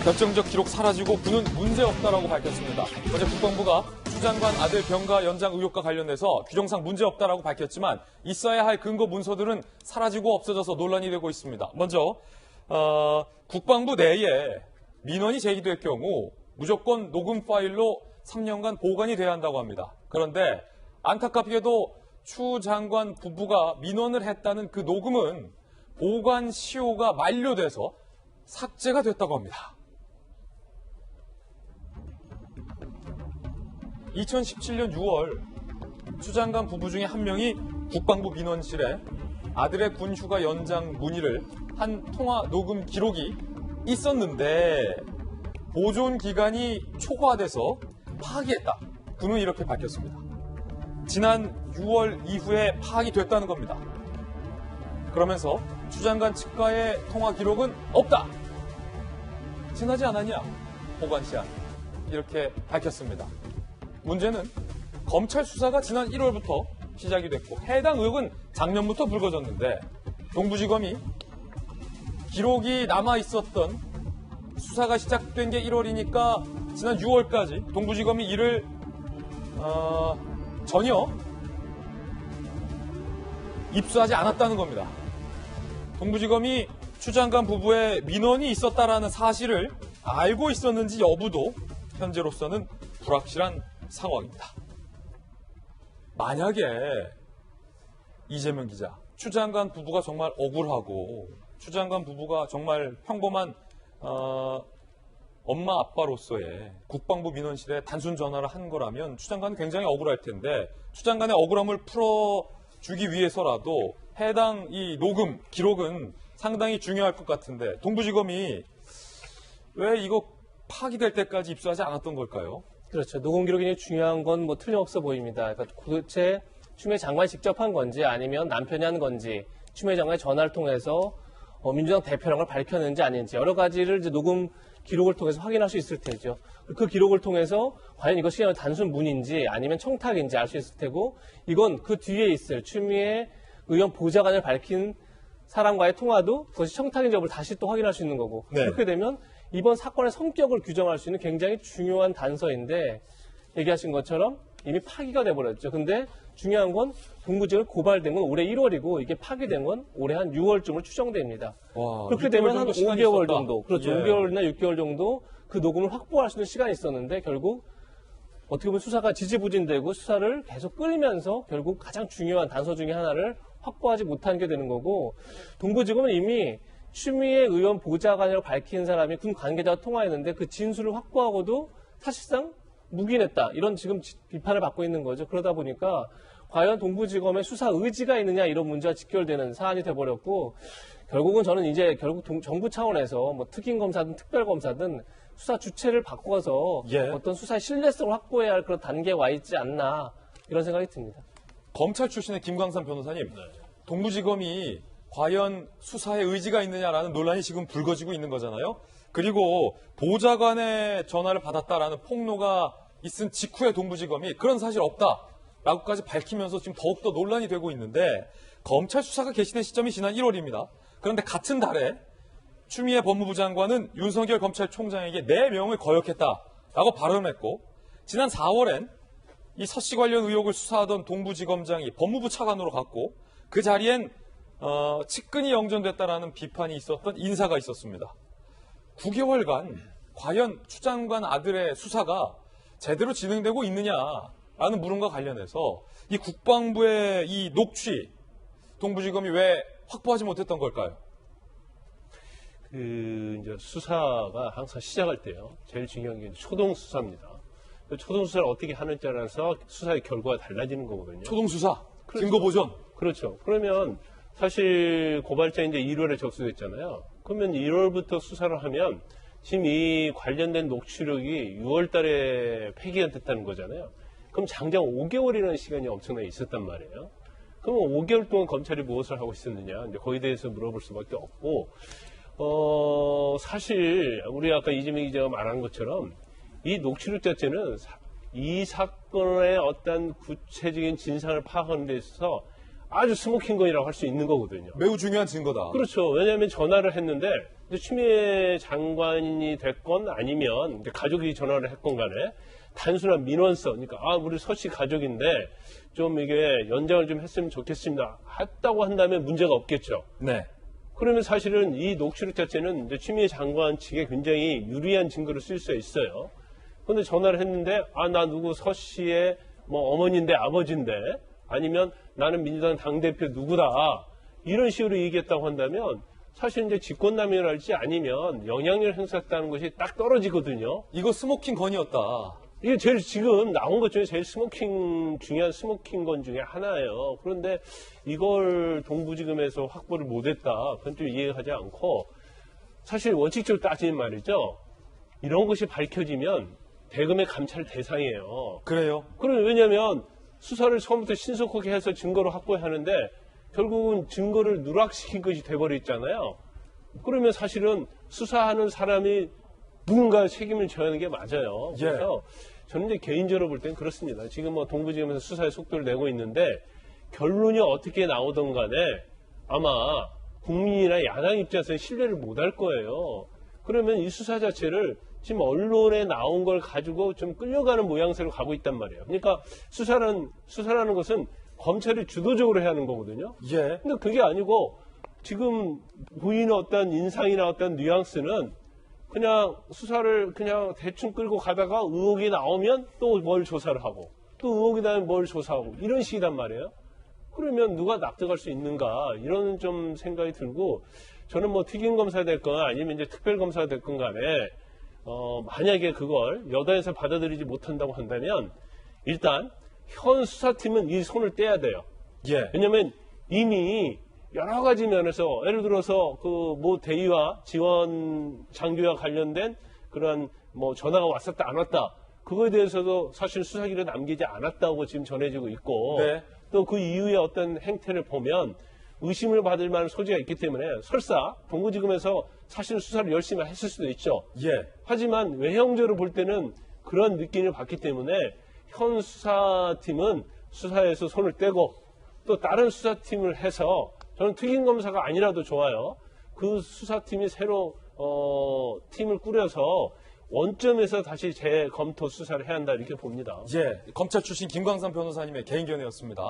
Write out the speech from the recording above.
결정적 기록 사라지고 군은 문제없다라고 밝혔습니다. 어제 국방부가 추 장관 아들 병가 연장 의혹과 관련해서 규정상 문제없다라고 밝혔지만 있어야 할 근거 문서들은 사라지고 없어져서 논란이 되고 있습니다. 먼저 국방부 내에 민원이 제기될 경우 무조건 녹음 파일로 3년간 보관이 돼야 한다고 합니다. 그런데 안타깝게도 추 장관 부부가 민원을 했다는 그 녹음은 보관 시효가 만료돼서 삭제가 됐다고 합니다. 2017년 6월 추 장관 부부 중에 한 명이 국방부 민원실에 아들의 군 휴가 연장 문의를 한 통화 녹음 기록이 있었는데 보존 기간이 초과돼서 파기했다. 군은 이렇게 밝혔습니다. 지난 6월 이후에 파악이 됐다는 겁니다. 그러면서 추 장관 측과의 통화 기록은 없다. 지나지 않았냐? 보관 시한. 이렇게 밝혔습니다. 문제는 검찰 수사가 지난 1월부터 시작이 됐고 해당 의혹은 작년부터 불거졌는데 동부지검이 기록이 남아있었던 수사가 시작된 게 1월이니까 지난 6월까지 동부지검이 이를 전혀 입수하지 않았다는 겁니다. 동부지검이 추 장관 부부의 민원이 있었다라는 사실을 알고 있었는지 여부도 현재로서는 불확실한 상황입니다. 만약에 이재명 기자, 추 장관 부부가 정말 억울하고 추 장관 부부가 정말 평범한 엄마 아빠로서의 국방부 민원실에 단순 전화를 한 거라면 추 장관은 굉장히 억울할 텐데 추 장관의 억울함을 풀어주기 위해서라도 해당 이 녹음 기록은 상당히 중요할 것 같은데 동부지검이 왜 이거 파기될 때까지 입수하지 않았던 걸까요? 그렇죠. 녹음 기록이 중요한 건 뭐 틀림없어 보입니다. 그러니까 도대체 추미애 장관이 직접 한 건지 아니면 남편이 한 건지 추미애 장관이 전화를 통해서 민주당 대표라는 걸 밝혔는지 아닌지 여러 가지를 이제 녹음 기록을 통해서 확인할 수 있을 테죠. 그 기록을 통해서 과연 이것이 단순 문인지 아니면 청탁인지 알 수 있을 테고 이건 그 뒤에 있을 추미애 의원 보좌관을 밝힌 사람과의 통화도 그것이 청탁인지 여부를 다시 또 확인할 수 있는 거고 네. 그렇게 되면 이번 사건의 성격을 규정할 수 있는 굉장히 중요한 단서인데 얘기하신 것처럼 이미 파기가 돼버렸죠. 근데 중요한 건 동부지검 고발된 건 올해 1월이고 이게 파기된 건 올해 한 6월쯤으로 추정됩니다. 와, 그렇게 되면 한 5개월 있었다. 정도, 그렇죠. 예. 5개월이나 6개월 정도 그 녹음을 확보할 수 있는 시간이 있었는데 결국 어떻게 보면 수사가 지지부진되고 수사를 계속 끌면서 결국 가장 중요한 단서 중에 하나를 확보하지 못한 게 되는 거고 동부지검은 이미 추미애 의원 보좌관이라고 밝힌 사람이 군 관계자와 통화했는데 그 진술을 확보하고도 사실상 묵인했다. 이런 지금 비판을 받고 있는 거죠. 그러다 보니까 과연 동부지검의 수사 의지가 있느냐 이런 문제와 직결되는 사안이 돼버렸고 결국은 저는 이제 결국 정부 차원에서 뭐 특임검사든 특별검사든 수사 주체를 바꿔서 어떤 수사의 신뢰성을 확보해야 할 그런 단계에 와 있지 않나 이런 생각이 듭니다. 검찰 출신의 김광삼 변호사님, 동부지검이 과연 수사에 의지가 있느냐라는 논란이 지금 불거지고 있는 거잖아요. 그리고 보좌관의 전화를 받았다라는 폭로가 있은 직후에 동부지검이 그런 사실 없다라고까지 밝히면서 지금 더욱더 논란이 되고 있는데 검찰 수사가 개시된 시점이 지난 1월입니다. 그런데 같은 달에 추미애 법무부 장관은 윤석열 검찰총장에게 4명을 거역했다라고 발언했고 지난 4월엔 이 서씨 관련 의혹을 수사하던 동부지검장이 법무부 차관으로 갔고 그 자리엔 측근이 영전됐다라는 비판이 있었던 인사가 있었습니다. 9개월간 과연 추 장관 아들의 수사가 제대로 진행되고 있느냐라는 물음과 관련해서 이 국방부의 이 녹취 동부지검이 왜 확보하지 못했던 걸까요? 이제 수사가 항상 시작할 때요. 제일 중요한 게 초동 수사입니다. 초동 수사를 어떻게 하느냐에 따라서 수사의 결과가 달라지는 거거든요. 초동 수사, 그렇죠. 증거 보존. 그렇죠. 그러면 사실 고발자 이제 1월에 접수됐잖아요. 그러면 1월부터 수사를 하면 지금 이 관련된 녹취록이 6월 달에 폐기가 됐다는 거잖아요. 그럼 장장 5개월이라는 시간이 엄청나게 있었단 말이에요. 그러면 5개월 동안 검찰이 무엇을 하고 있었느냐. 이제 거기에 대해서 물어볼 수밖에 없고, 사실 우리 아까 이재명 기자가 말한 것처럼 이 녹취록 자체는 이 사건의 어떤 구체적인 진상을 파악하는 데 있어서 아주 스모킹건이라고 할 수 있는 거거든요. 매우 중요한 증거다. 그렇죠. 왜냐하면 전화를 했는데 이제 추미애 장관이 됐건 아니면 이제 가족이 전화를 했건 간에 단순한 민원서, 그러니까 우리 서 씨 가족인데 좀 이게 연장을 좀 했으면 좋겠습니다. 했다고 한다면 문제가 없겠죠. 네. 그러면 사실은 이 녹취록 자체는 이제 추미애 장관 측에 굉장히 유리한 증거를 쓸 수 있어요. 근데 전화를 했는데 나 누구 서 씨의 뭐 어머니인데 아버지인데 아니면 나는 민주당 당대표 누구다 이런 식으로 얘기했다고 한다면 사실 이제 직권남용이랄지 아니면 영향력 행사했다는 것이 딱 떨어지거든요. 이거 스모킹 건이었다. 이게 제일 지금 나온 것 중에 제일 중요한 스모킹 건 중에 하나예요. 그런데 이걸 동부지검에서 확보를 못했다. 그건 좀 이해하지 않고 사실 원칙적으로 따지면 말이죠. 이런 것이 밝혀지면 대검의 감찰 대상이에요. 그래요? 왜냐하면 수사를 처음부터 신속하게 해서 증거를 확보해야 하는데 결국은 증거를 누락시킨 것이 돼버렸잖아요. 그러면 사실은 수사하는 사람이 누군가 책임을 져야 하는 게 맞아요. 그래서 저는 이제 개인적으로 볼 땐 그렇습니다. 지금 뭐 동부지검에서 수사의 속도를 내고 있는데 결론이 어떻게 나오든 간에 아마 국민이나 야당 입장에서 신뢰를 못 할 거예요. 그러면 이 수사 자체를 지금 언론에 나온 걸 가지고 좀 끌려가는 모양새로 가고 있단 말이에요. 그러니까 수사라는 것은 검찰이 주도적으로 해야 하는 거거든요. 예. 근데 그게 아니고 지금 보이는 어떤 인상이나 어떤 뉘앙스는 그냥 수사를 그냥 대충 끌고 가다가 의혹이 나오면 또 뭘 조사를 하고 또 의혹이 나면 뭘 조사하고 이런 식이란 말이에요. 그러면 누가 납득할 수 있는가 이런 좀 생각이 들고 저는 뭐 특임검사 됐건 아니면 이제 특별검사가 됐건 간에 만약에 그걸 여당에서 받아들이지 못한다고 한다면 일단 현 수사팀은 이 손을 떼야 돼요. 예. 왜냐면 이미 여러 가지 면에서 예를 들어서 그 뭐 대의와 지원 장교와 관련된 그런 뭐 전화가 왔었다 안 왔다 그거에 대해서도 사실 수사기를 남기지 않았다고 지금 전해지고 있고 네. 또 그 이후의 어떤 행태를 보면 의심을 받을 만한 소지가 있기 때문에 설사 동부지검에서 사실 수사를 열심히 했을 수도 있죠. 예. 하지만 외형적으로 볼 때는 그런 느낌을 받기 때문에 현 수사팀은 수사에서 손을 떼고 또 다른 수사팀을 해서 저는 특임검사가 아니라도 좋아요. 그 수사팀이 새로 팀을 꾸려서 원점에서 다시 재검토 수사를 해야 한다 이렇게 봅니다. 예. 검찰 출신 김광삼 변호사님의 개인견이었습니다.